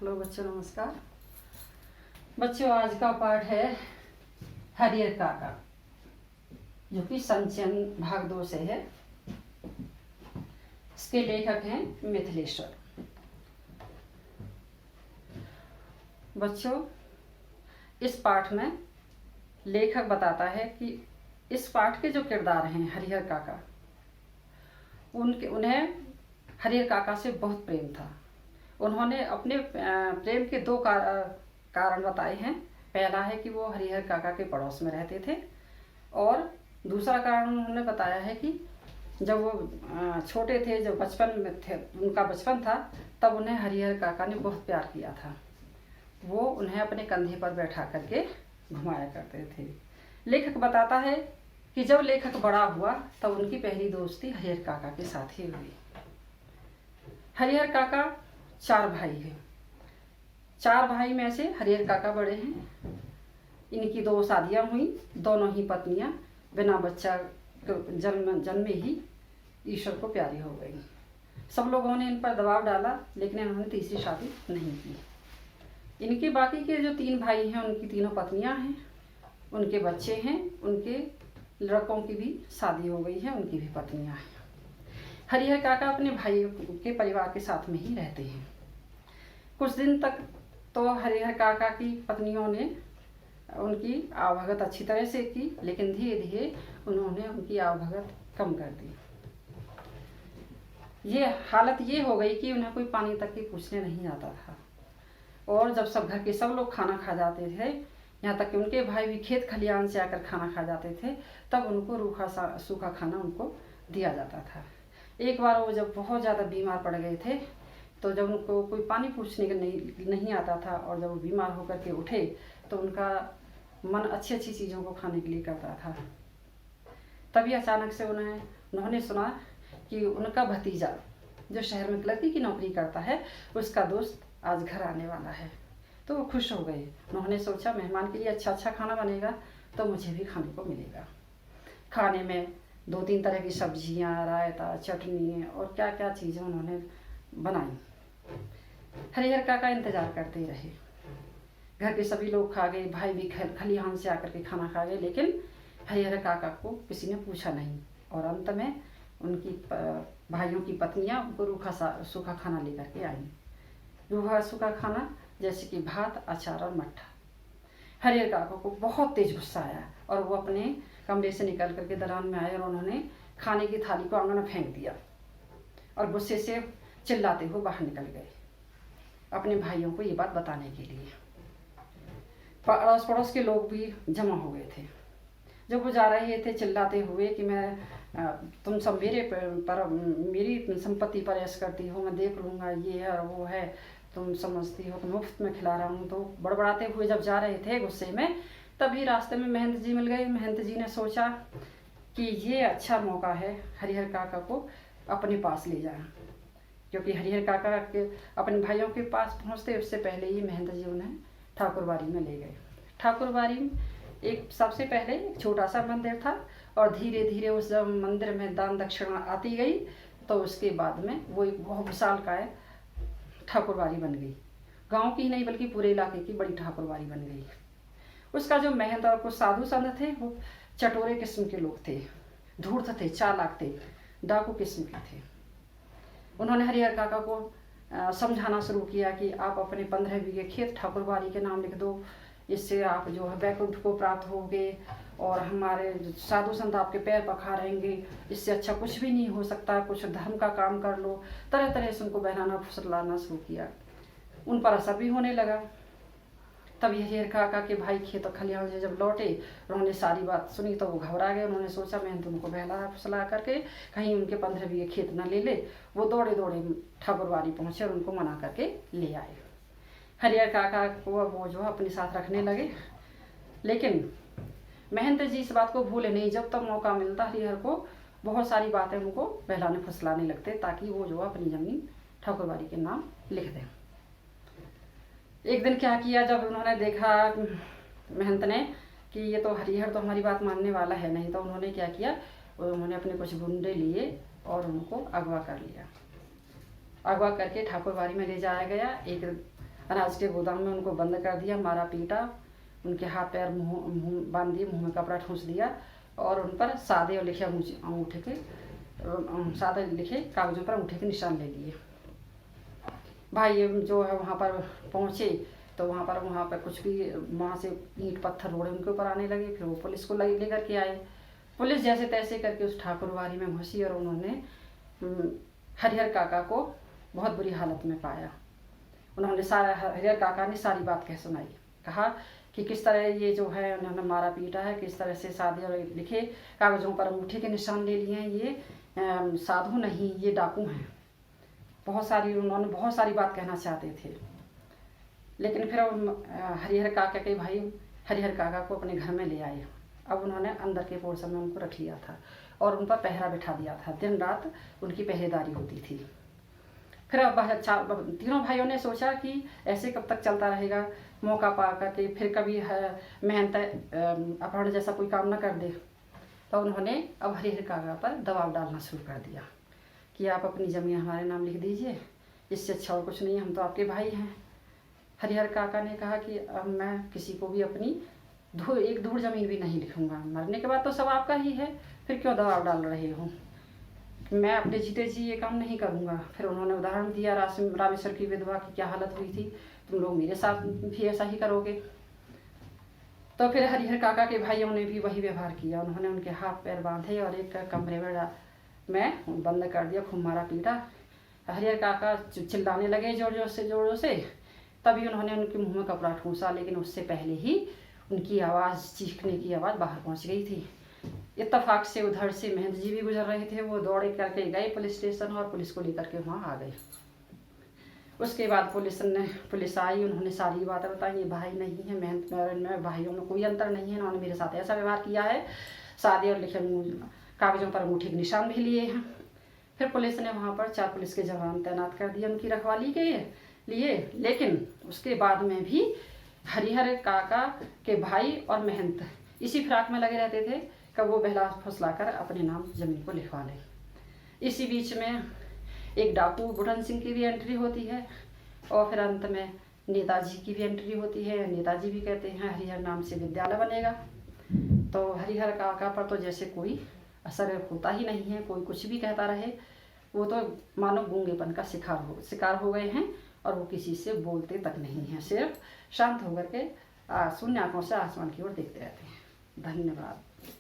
Hello बच्चों, नमस्कार। बच्चों, आज का पाठ है हरिहर काका, जो कि संचयन भाग 2 से है। इसके लेखक हैं मिथिलेश्वर। बच्चों, इस पाठ में लेखक बताता है कि इस पाठ के जो किरदार हैं हरिहर काका, उन्हें हरिहर काका से बहुत प्रेम था। उन्होंने अपने प्रेम के 2 कारण बताए हैं। पहला है कि वो हरिहर काका के पड़ोस में रहते थे, और दूसरा कारण उन्होंने बताया है कि जब वो छोटे थे, जब बचपन में थे, उनका बचपन था, तब उन्हें हरिहर काका ने बहुत प्यार किया था। वो उन्हें अपने कंधे पर बैठा करके घुमाया करते थे। लेखक बताता है कि जब लेखक बड़ा हुआ तब उनकी पहली दोस्ती हरिहर काका के साथ ही हुई। हरिहर काका 4 भाई हैं। 4 भाई में से हरिहर काका बड़े हैं। इनकी 2 शादियां हुई। दोनों ही पत्नियां बिना बच्चा जन्मे ही ईश्वर को प्यारी हो गई। सब लोगों ने इन पर दबाव डाला, लेकिन इन्होंने तीसरी शादी नहीं की। इनके बाकी के जो 3 भाई हैं, उनकी तीनों पत्नियां हैं, उनके बच्चे हैं, उनके लड़कों की भी शादी हो गई है, उनकी भी पत्नियां हैं। हरिहर काका अपने भाई के परिवार के साथ में ही रहते हैं। कुछ दिन तक तो हरिहर काका की पत्नियों ने उनकी आवभगत अच्छी तरह से की, लेकिन धीरे धीरे उन्होंने उनकी आवभगत कम कर दी। ये हालत ये हो गई कि उन्हें कोई पानी तक की पूछने नहीं आता था। और जब सब घर के सब लोग खाना खा जाते थे, यहाँ तक कि उनके भाई भी खेत खलिहान से आकर खाना खा जाते थे, तब उनको सूखा खाना उनको दिया जाता था। एक बार वो जब बहुत ज़्यादा बीमार पड़ गए थे, तो जब उनको कोई पानी पूछने का नहीं आता था, और जब वो बीमार होकर के उठे तो उनका मन अच्छी अच्छी चीज़ों को खाने के लिए करता था। तभी अचानक से उन्होंने सुना कि उनका भतीजा, जो शहर में क्लर्की की नौकरी करता है, उसका दोस्त आज घर आने वाला है। तो वो खुश हो गए। उन्होंने सोचा, मेहमान के लिए अच्छा अच्छा खाना बनेगा तो मुझे भी खाने को मिलेगा। खाने में 2-3 तरह की सब्जियां, रायता, चटनी और क्या क्या चीज़ें उन्होंने बनाई। हरिहर काका इंतजार करते रहे। घर के सभी लोग खा गए, भाई भी खलिहान से आकर के खाना खा गए, लेकिन हरिहर काका को किसी ने पूछा नहीं। और अंत में उनकी भाइयों की पत्नियां उनको सूखा खाना लेकर के आई। रूखा सूखा खाना जैसे कि भात, अचार और मट्ठा। हरिहर काका को बहुत तेज गुस्सा आया, और वो अपने कमरे से निकल करके दलान में आए, और उन्होंने खाने की थाली को आंगन में फेंक दिया, और गुस्से से चिल्लाते हुए बाहर निकल गए अपने भाइयों को ये बात बताने के लिए। अड़ोस पड़ोस के लोग भी जमा हो गए थे। जब वो जा रहे थे चिल्लाते हुए कि तुम सब मेरी संपत्ति पर ऐश करती हो, मैं देख लूँगा, ये है और वो है, तुम समझती हो तो मुफ्त में खिला रहा हूँ। तो बड़बड़ाते हुए जब जा रहे थे गुस्से में, तभी रास्ते में महंत जी मिल गए। महंत जी ने सोचा कि ये अच्छा मौका है हरिहर काका को अपने पास ले जाए, क्योंकि हरिहर काका के अपने भाइयों के पास पहुँचते उससे पहले ही महंत जी उन्हें ठाकुरबाड़ी में ले गए। ठाकुरबाड़ी में सबसे पहले एक छोटा सा मंदिर था, और धीरे धीरे उस मंदिर में दान दक्षिणा आती गई, तो उसके बाद में वो एक बहुत विशालकाय ठाकुरबाड़ी बन गई। गांव की ही नहीं बल्कि पूरे इलाके की बड़ी ठाकुरबाड़ी बन गई। उसका जो महंत और कुछ साधु संत थे, वो चटोरे किस्म के लोग थे, धूर्त थे, चालाक थे, डाकू किस्म के थे। उन्होंने हरिहर काका को समझाना शुरू किया कि आप अपने 15 बीघे खेत ठाकुरबाड़ी के नाम लिख दो, इससे आप जो है वैकुंठ को प्राप्त होगे, और हमारे साधु संत आपके पैर पखारेंगे, इससे अच्छा कुछ भी नहीं हो सकता, कुछ धर्म का काम कर लो। तरह तरह से उनको बहलाना फुसलाना शुरू किया। उन पर असर भी होने लगा। तभी हरिहर काका के भाई खेत खलिहान से जब लौटे, उन्होंने सारी बात सुनी तो वो घबरा गए। उन्होंने सोचा, मैं तो उनको बहला फुसला करके कहीं उनके 15 बीघे खेत न ले ले। वो दौड़े दौड़े ठाकुरबाड़ी पहुँचे और उनको मना करके ले आए। हरिहर काका को वो जो अपने साथ रखने लगे, लेकिन महंत जी इस बात को भूले नहीं। जब तक मौका मिलता हरिहर को बहुत सारी बातें उनको बहलाने फुसलाने लगते, ताकि वो जो अपनी ज़मीन ठाकुरबाड़ी के नाम लिख दें। एक दिन क्या किया, जब उन्होंने देखा महंत ने कि ये तो हरिहर तो हमारी बात मानने वाला है नहीं, तो उन्होंने क्या किया, उन्होंने अपने कुछ गुंडे लिए और उनको अगवा कर लिया। अगवा करके ठाकुरबाड़ी में ले जाया गया। एक अनाज के गोदाम में उनको बंद कर दिया, मारा पीटा, उनके हाथ पैर मुँह बांध दिए, मुँह में कपड़ा ठूंस दिया और उन पर सादे और लिखे अंगूठे के सादे लिखे कागजों पर अंगूठे के निशान ले लिए। भाई जो है वहाँ पर पहुँचे तो वहाँ पर कुछ भी वहाँ से ईंट पत्थर रोड़े उनके ऊपर आने लगे। फिर वो पुलिस को लेकर के आए। पुलिस जैसे तैसे करके उस ठाकुरबाड़ी में घुसी और उन्होंने हरिहर काका को बहुत बुरी हालत में पाया। उन्होंने हरिहर काका ने सारी बात कह सुनाई, कहा कि किस तरह ये जो है उन्होंने मारा पीटा है, किस तरह से सादे और लिखे कागजों पर अंगूठे के निशान ले लिए हैं, ये साधु नहीं, ये डाकू हैं। उन्होंने बहुत सारी बात कहना चाहते थे, लेकिन फिर हरिहर काका के भाई हरिहर काका को अपने घर में ले आए। अब उन्होंने अंदर के पोर्शन में उनको रख लिया था और उन पर पहरा बिठा दिया था। दिन रात उनकी पहरेदारी होती थी। फिर अब तीनों भाइयों ने सोचा कि ऐसे कब तक चलता रहेगा, मौका पा करके फिर कभी मेहनत अपहरण जैसा कोई काम ना कर दे। तो उन्होंने अब हरिहर काका पर दबाव डालना शुरू कर दिया कि आप अपनी ज़मीन हमारे नाम लिख दीजिए, इससे अच्छा और कुछ नहीं है, हम तो आपके भाई हैं। हरिहर काका ने कहा कि अब मैं किसी को भी अपनी एक धूड़ ज़मीन भी नहीं लिखूंगा, मरने के बाद तो सब आपका ही है, फिर क्यों दबाव डाल रहे हो, मैं अपने जीते जी ये काम नहीं करूंगा। फिर उन्होंने उदाहरण दिया रामेश्वर की विधवा की क्या हालत हुई थी, तुम लोग मेरे साथ भी ऐसा ही करोगे। तो फिर हरिहर काका के भाइयों ने भी वही व्यवहार किया। उन्होंने उनके हाथ पैर बांधे और एक कमरे में बंद कर दिया, खूब मारा पीटा। हरिहर काका चिल्लाने लगे जोर जोर से। तभी उन्होंने उनके मुंह में कपड़ा ठूंसा, लेकिन उससे पहले ही उनकी आवाज़, चीखने की आवाज़ बाहर पहुंच गई थी। इत्तफाक से उधर से महंत जी भी गुजर रहे थे। वो दौड़े करके गए पुलिस स्टेशन और पुलिस को लेकर के वहाँ आ गए। उसके बाद पुलिस आई, उन्होंने सारी बातें बताई। ये भाई नहीं है, महंत में भाइयों में कोई अंतर नहीं है, उन्होंने मेरे साथ ऐसा व्यवहार किया है, सादे और लिखे कागजों पर अंगूठे के निशान भी लिए हैं। फिर पुलिस ने वहाँ पर 4 पुलिस के जवान तैनात कर दिए उनकी रखवाली के लिए। लेकिन उसके बाद में भी हरिहर काका के भाई और महंत इसी फिराक में लगे रहते थे कब वो बहला फुसला कर अपने नाम जमीन को लिखवा लें। इसी बीच में एक डाकू बुढ़न सिंह की भी एंट्री होती है और फिर अंत में नेताजी की भी एंट्री होती है। नेताजी भी कहते हैं हरिहर नाम से विद्यालय बनेगा। तो हरिहर काका पर तो जैसे कोई असर होता ही नहीं है, कोई कुछ भी कहता रहे, वो तो मानो गूंगेपन का शिकार हो गए हैं और वो किसी से बोलते तक नहीं हैं, सिर्फ शांत होकर के शून्य आंखों से आसमान की ओर देखते रहते हैं। धन्यवाद।